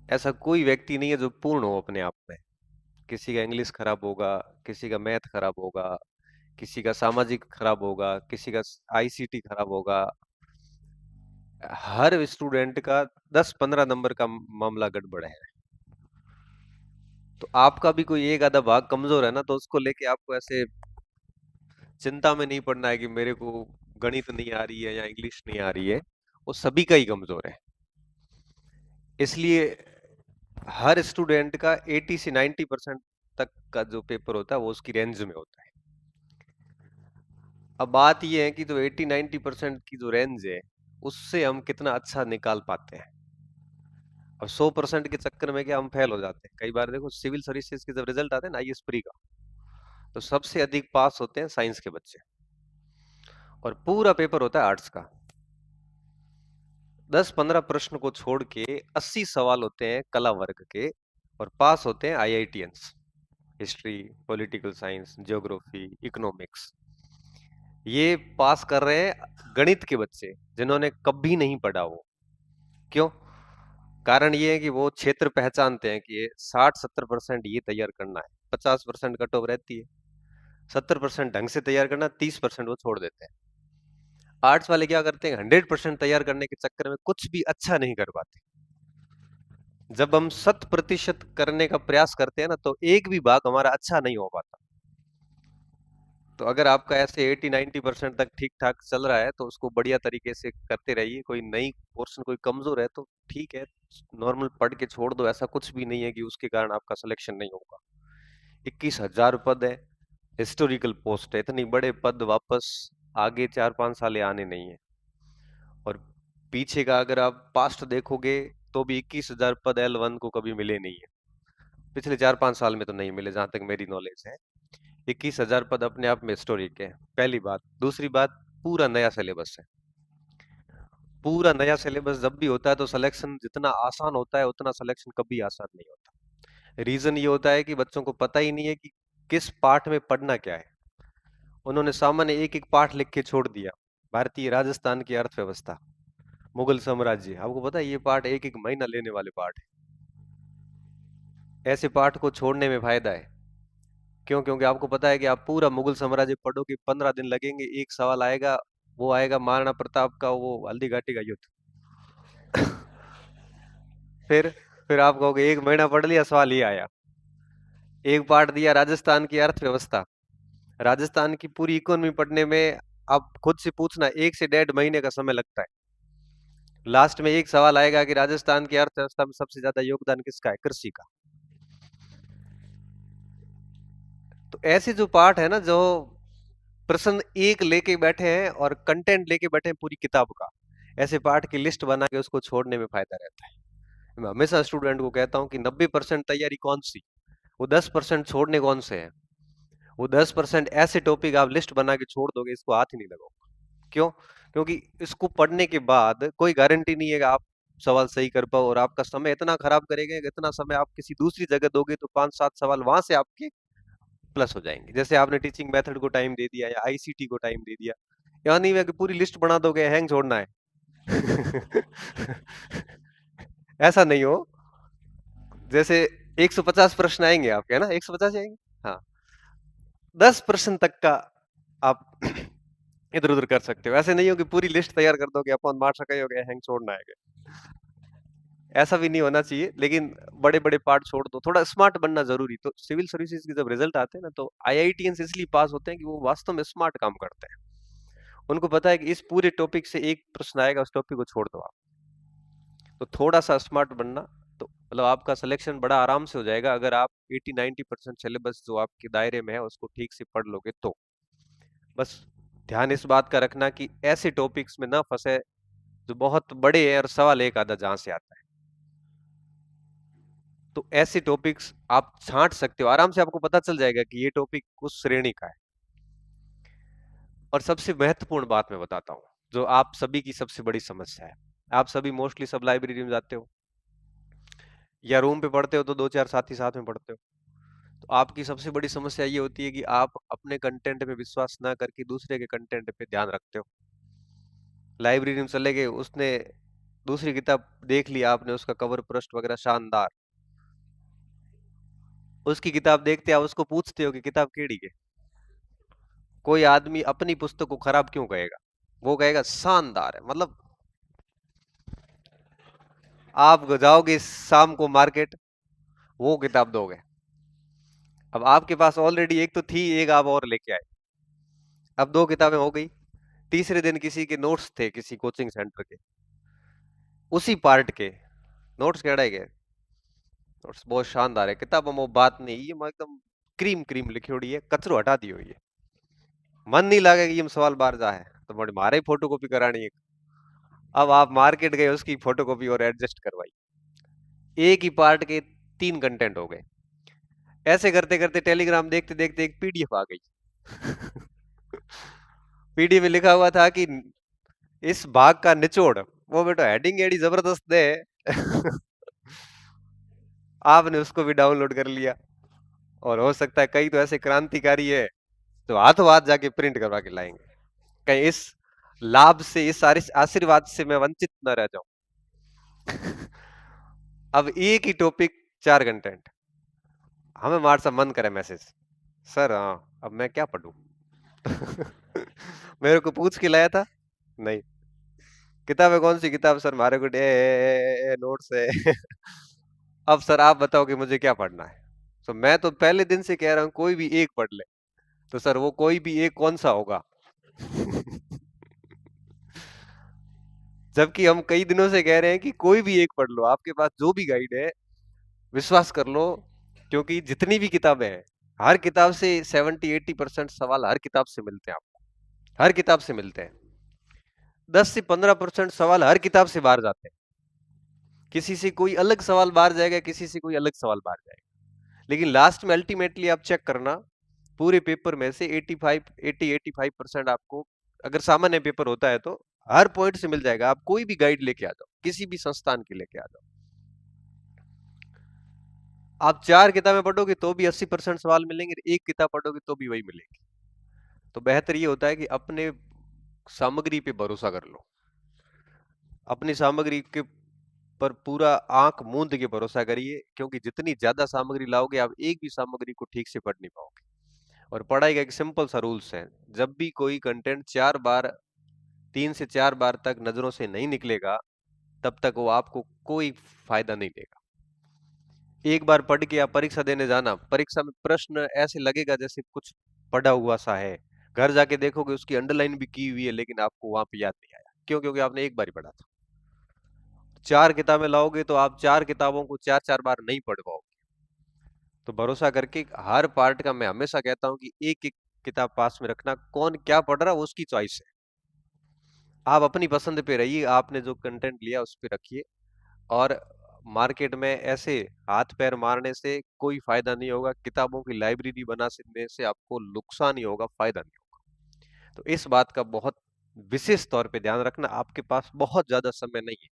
ऐसा कोई व्यक्ति नहीं है जो पूर्ण हो अपने आप में। किसी का इंग्लिश खराब होगा, किसी का मैथ खराब होगा, किसी का सामाजिक खराब होगा, किसी का आईसीटी खराब होगा। हर स्टूडेंट का 10-15 नंबर का मामला गड़बड़ है। तो आपका भी कोई एक आधा भाग कमजोर है ना, तो उसको लेके आपको ऐसे चिंता में नहीं पड़ना है कि मेरे को गणित नहीं आ रही है या इंग्लिश नहीं आ रही है। वो सभी का ही कमजोर है। इसलिए हर स्टूडेंट का 80 से 90% तक का जो पेपर होता है वो उसकी रेंज में होता है। अब बात ये है कि जो 80-90% की जो रेंज है, उससे हम कितना अच्छा निकाल पाते हैं। और 100% के चक्कर में क्या हम फेल हो जाते हैं। कई बार देखो सिविल सर्विसेज के जब रिजल्ट आते हैं ना आईएएस प्री का, तो सबसे अधिक पास होते हैं साइंस के बच्चे। और पूरा पेपर होता है आर्ट्स का। 10-15 प्रश्न को छोड़ के 80 सवाल होते हैं कला वर्ग के। और पास होते हैं IITians. History, political science, geography, economics. ये पास कर रहे हैं गणित के बच्चे जिन्होंने कभी नहीं पढ़ा वो। क्यों? कारण ये है कि वो क्षेत्र पहचानते हैं कि ये 60-70% ये तैयार करना है, 50% कट ऑफ रहती है, 70% ढंग से तैयार करना, 30% वो छोड़ देते हैं। आर्ट्स वाले क्या करते हैं, 100% तैयार करने के चक्कर में कुछ भी अच्छा नहीं कर पाते। जब हम 100% करने का प्रयास करते हैं ना, तो एक भी भाग हमारा अच्छा नहीं हो पाता। तो अगर आपका ऐसे 80-90% तक ठीक ठाक चल रहा है, तो उसको बढ़िया तरीके से करते रहिए। कोई नई पोर्शन कोई कमजोर है तो ठीक है, नॉर्मल पढ़ के छोड़ दो। ऐसा कुछ भी नहीं है कि उसके कारण आपका सिलेक्शन नहीं होगा। 21,000 पद है, हिस्टोरिकल पोस्ट है। इतनी बड़े पद वापस आगे 4-5 साल आने नहीं है। और पीछे का अगर आप पास्ट देखोगे, तो भी 21,000 पद L1 को कभी मिले नहीं है। पिछले 4-5 साल में तो नहीं मिले, जहां तक मेरी नॉलेज है। 21,000 पद अपने आप में हिस्टोरिक है, पहली बात। दूसरी बात, पूरा नया सिलेबस है। पूरा नया सिलेबस जब भी होता है तो सिलेक्शन जितना आसान होता है उतना सिलेक्शन कभी आसान नहीं होता। रीजन ये होता है कि बच्चों को पता ही नहीं है कि किस पार्ट में पढ़ना क्या है। उन्होंने सामान्य एक एक पार्ट लिख के छोड़ दिया। भारतीय राजस्थान की अर्थव्यवस्था, मुगल साम्राज्य, आपको पता है ये पार्ट एक एक महीना लेने वाले पार्ट है। ऐसे पार्ट को छोड़ने में फायदा है। क्यों? क्योंकि आपको पता है कि आप पूरा मुगल साम्राज्य पढ़ोगे, 15 दिन लगेंगे। एक सवाल आएगा, वो आएगा महाराणा प्रताप का वो हल्दी घाटी का युद्ध। फिर फिर आप कहोगे एक महीना पढ़ लिया, सवाल ये आया। एक पार्ट दिया राजस्थान की अर्थव्यवस्था, राजस्थान की पूरी इकोनॉमी पढ़ने में आप खुद से पूछना 1 से 1.5 महीने का समय लगता है। लास्ट में एक सवाल आएगा कि राजस्थान की अर्थव्यवस्था में सबसे ज्यादा योगदान किसका है? कृषि का। तो ऐसे जो पार्ट है ना, जो प्रश्न एक लेके बैठे हैं और कंटेंट लेके बैठे हैं पूरी किताब का, ऐसे पार्ट की लिस्ट बना के उसको छोड़ने में फायदा रहता है। मैं हमेशा स्टूडेंट को कहता हूँ कि 90% तैयारी कौन सी, वो 10% छोड़ने कौन से है। वो 10% ऐसे टॉपिक आप लिस्ट बना के छोड़ दोगे, इसको हाथ ही नहीं लगाओगे। क्यों? क्योंकि इसको पढ़ने के बाद कोई गारंटी नहीं है कि आप सवाल सही कर पाओ। और आपका समय इतना खराब करेंगे कि इतना समय आप किसी दूसरी जगह दोगे तो 5-7 सवाल वहां से आपके प्लस हो जाएंगे। जैसे आपने टीचिंग मेथड को टाइम दे दिया या आईसीटी को टाइम दे दिया, यहाँ नहीं है कि पूरी लिस्ट बना दोगे हैंग छोड़ना है। ऐसा नहीं हो। जैसे 150 प्रश्न आएंगे आपके, है ना, 150 आएंगे। हाँ, 10% तक का आप इधर उधर कर सकते हो। ऐसे नहीं हो कि पूरी लिस्ट तैयार कर दोगे, अपन मार सके हो गया हैंग छोड़ना है। ऐसा भी नहीं होना चाहिए, लेकिन बड़े बड़े पार्ट छोड़ दो। थोड़ा स्मार्ट बनना जरूरी। तो सिविल सर्विसेज के जब रिजल्ट आते हैं ना, तो आईआईटीएंस इसलिए पास होते हैं कि वो वास्तव में स्मार्ट काम करते हैं। उनको पता है कि इस पूरे टॉपिक से एक प्रश्न आएगा, उस टॉपिक को छोड़ दो आप। तो थोड़ा सा स्मार्ट बनना, तो मतलब आपका सिलेक्शन बड़ा आराम से हो जाएगा। अगर आप 80-90% सिलेबस जो आपके दायरे में है उसको ठीक से पढ़ लोगे तो। बस ध्यान इस बात का रखना कि ऐसे टॉपिक्स में ना फंसे जो बहुत बड़े हैं और सवाल एक आधा जहां से आता है। तो ऐसे टॉपिक्स आप छांट सकते हो आराम से। आपको पता चल जाएगा कि ये टॉपिक उस श्रेणी का है। और सबसे महत्वपूर्ण बात मैं बताता हूँ, जो आप सभी की सबसे बड़ी समस्या है। आप सभी मोस्टली सब लाइब्रेरी में जाते हो या रूम पे पढ़ते हो, तो दो चार साथी साथ में पढ़ते हो। तो आपकी सबसे बड़ी समस्या ये होती है कि आप अपने कंटेंट पे विश्वास ना करके दूसरे के कंटेंट पे ध्यान रखते हो। लाइब्रेरी में चले गए, उसने दूसरी किताब देख ली आपने, उसका कवर पृष्ठ वगैरह शानदार, उसकी किताब देखते आप उसको पूछते हो कि किताब केड़ी है, कोई आदमी अपनी पुस्तक को खराब क्यों कहेगा? वो कहेगा शानदार है। मतलब आप जाओगे शाम को मार्केट, वो किताब दोगे। अब आपके पास ऑलरेडी एक तो थी, एक आप और लेके आए, अब दो किताबें हो गई। तीसरे दिन किसी के नोट्स थे, किसी कोचिंग सेंटर के, उसी पार्ट के नोट्स केड़ा गए, नोट्स बहुत शानदार है किताब में, वो बात नहीं, ये एकदम क्रीम क्रीम लिखी हुई है, कचरो हटा दी हुई है, मन नहीं लगे कि ये सवाल बाहर जा है, तो बड़े मारे फोटो कॉपी करानी है। अब आप मार्केट गए, उसकी फोटो कॉपी और एडजस्ट करवाई, एक ही पार्ट के 3 कंटेंट हो गए। ऐसे करते करते टेलीग्राम देखते देखते एक पीडीएफ आ गई। पीडीएफ में लिखा हुआ था कि इस भाग का निचोड़, वो बेटा हेडिंग एडी जबरदस्त दे। आपने उसको भी डाउनलोड कर लिया, और हो सकता है कई तो ऐसे क्रांतिकारी है तो हाथों हाथ जाके प्रिंट करवा के लाएंगे, कहीं इस लाभ से, इस आशीर्वाद से मैं वंचित न रह जाऊं। अब एक ही टॉपिक, 4 कंटेंट, हमें मार सा मन करे मैसेज, सर हाँ अब मैं क्या पढ़ूं? मेरे को पूछ के लाया था, नहीं। किताब है कौन सी किताब? सर हमारे को नोट्स है। अब सर आप बताओ कि मुझे क्या पढ़ना है? तो मैं तो पहले दिन से कह रहा हूँ कोई भी एक पढ़ ले। तो सर वो कोई भी एक कौन सा होगा? जबकि हम कई दिनों से कह रहे हैं कि कोई भी एक पढ़ लो, आपके पास जो भी गाइड है, विश्वास कर लो, क्योंकि जितनी भी किताबें हैं, हर किताब से 70-80% सवाल हर किताब से मिलते हैं आपको, हर किताब से मिलते हैं। 10 से 15% सवाल हर किताब से बाहर जाते हैं, किसी से कोई अलग सवाल बाहर जाएगा, किसी से कोई अलग सवाल बाहर जाएगा, लेकिन लास्ट में अल्टीमेटली आप चेक करना, पूरे पेपर में से 85% आपको, अगर सामान्य पेपर होता है तो हर पॉइंट से मिल जाएगा। आप कोई भी गाइड लेके आ जाओ, किसी भी संस्थान की लेके आ जाओ, आप 4 किताबें पढ़ोगे तो भी 80% सवाल मिलेंगे, एक किताब पढ़ोगे तो भी वही मिलेगी। तो बेहतर ये होता है कि अपने सामग्री पे भरोसा कर लो, अपनी सामग्री के पर पूरा आंख मूंद के भरोसा करिए, क्योंकि जितनी ज्यादा सामग्री लाओगे आप एक भी सामग्री को ठीक से पढ़ नहीं पाओगे। और पढ़ाई का एक सिंपल सा रूल्स है, जब भी कोई कंटेंट 4 बार, 3 से 4 बार तक नजरों से नहीं निकलेगा, तब तक वो आपको कोई फायदा नहीं देगा। एक बार पढ़ के आप परीक्षा देने जाना, परीक्षा में प्रश्न ऐसे लगेगा जैसे कुछ पढ़ा हुआ सा है, घर जाके देखोगे उसकी अंडरलाइन भी की हुई है, लेकिन आपको वहां पे याद नहीं आया, क्यों? क्योंकि आपने एक बार ही पढ़ा था। 4 किताबें लाओगे तो आप 4 किताबों को 4 4 बार नहीं पढ़ पाओगे। तो भरोसा करके हर पार्ट का, मैं हमेशा कहता हूँ कि एक एक किताब पास में रखना, कौन क्या पढ़ रहा है वो उसकी चॉइस है, आप अपनी पसंद पे रहिए, आपने जो कंटेंट लिया उस पे रखिए। और मार्केट में ऐसे हाथ पैर मारने से कोई फायदा नहीं होगा, किताबों की लाइब्रेरी बनाने से आपको नुकसान ही होगा, फायदा नहीं होगा। तो इस बात का बहुत विशेष तौर पे ध्यान रखना, आपके पास बहुत ज्यादा समय नहीं है,